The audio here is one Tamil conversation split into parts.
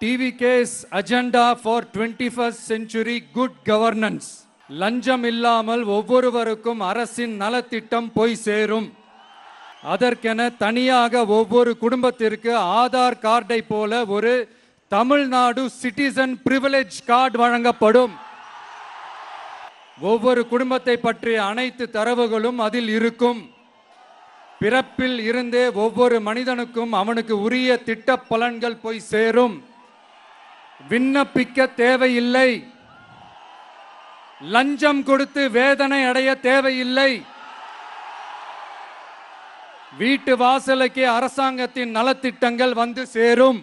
TVK's agenda for 21st century good governance. லஞ்சம் இல்லாமல் ஒவ்வொருவருக்கும் அரசின் நலத்திட்டம் போய் சேரும். அதற்கென தனியாக ஒவ்வொரு குடும்பத்திற்கு ஆதார் கார்டை போல ஒரு தமிழ்நாடு சிட்டிசன் பிரிவிலேஜ் கார்டு வழங்கப்படும். ஒவ்வொரு குடும்பத்தை பற்றிய அனைத்து தரவுகளும் அதில் இருக்கும். பிறப்பில் இருந்தே ஒவ்வொரு மனிதனுக்கும் அவனுக்கு உரிய திட்ட பலன்கள் போய் சேரும். விண்ணப்பிக்க தேவையில்லை. லஞ்சம் கொடுத்து வேதனை அடைய தேவையில்லை. வீட்டு வாசலுக்கே அரசாங்கத்தின் நலத்திட்டங்கள் வந்து சேரும்.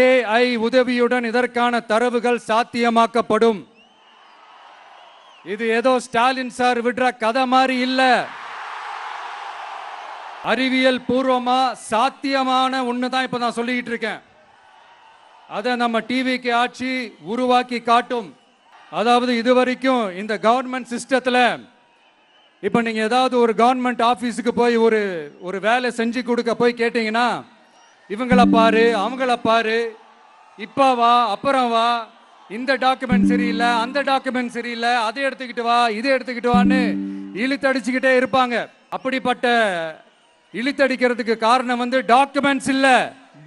AI உதவியுடன் இதற்கான தரவுகள் சாத்தியமாக்கப்படும். இது ஏதோ ஸ்டாலின் சார் விடுற கதை மாதிரி இல்ல. அறிவியல் பூர்வமா சாத்தியமான ஒண்ணுதான் இப்ப நான் சொல்லிட்டு இருக்கேன். அதை நம்ம டிவிக்கு ஆட்சி உருவாக்கி காட்டும். அதாவது இதுவரைக்கும் இந்த கவர்மெண்ட் சிஸ்டத்துல இப்ப நீங்க ஏதாவது ஒரு கவர்மெண்ட் ஆபீஸுக்கு போய் ஒரு வேலை செஞ்சு கொடுக்க போய் கேட்டீங்கன்னா, இவங்கள பாரு அவங்கள பாரு, இப்ப வா அப்புறம் வா, இந்த டாக்குமெண்ட் சரியில்லை அந்த டாக்குமெண்ட் சரியில்லை, அதை எடுத்துக்கிட்டு வா இதை எடுத்துக்கிட்டு வான்னு இழுத்தடிச்சுக்கிட்டே இருப்பாங்க. அப்படிப்பட்ட இழுத்தடிக்கிறதுக்கு காரணம் டாக்குமெண்ட்ஸ் இல்ல,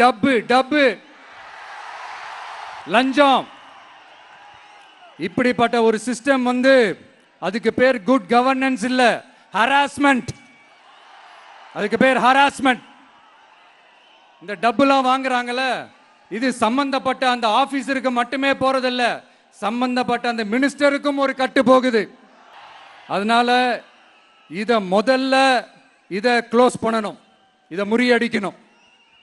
டப்பு லஞ்சம். இப்படிப்பட்ட ஒரு சிஸ்டம் அதுக்கு பேர் குட் கவர்னன்ஸ் இல்ல, ஹராஸ்மெண்ட். அதுக்கு பேர் ஹராஸ்மெண்ட். இந்த டப்புலாம் வாங்குறாங்கல்ல, இது சம்பந்தப்பட்ட அந்த ஆபீசருக்கு மட்டுமே போறதில்ல, சம்பந்தப்பட்ட அந்த மினிஸ்டருக்கும் ஒரு கட்டு போகுது. அதனால முதல்ல இதை க்ளோஸ் பண்ணணும், இதை முறியடிக்கணும்.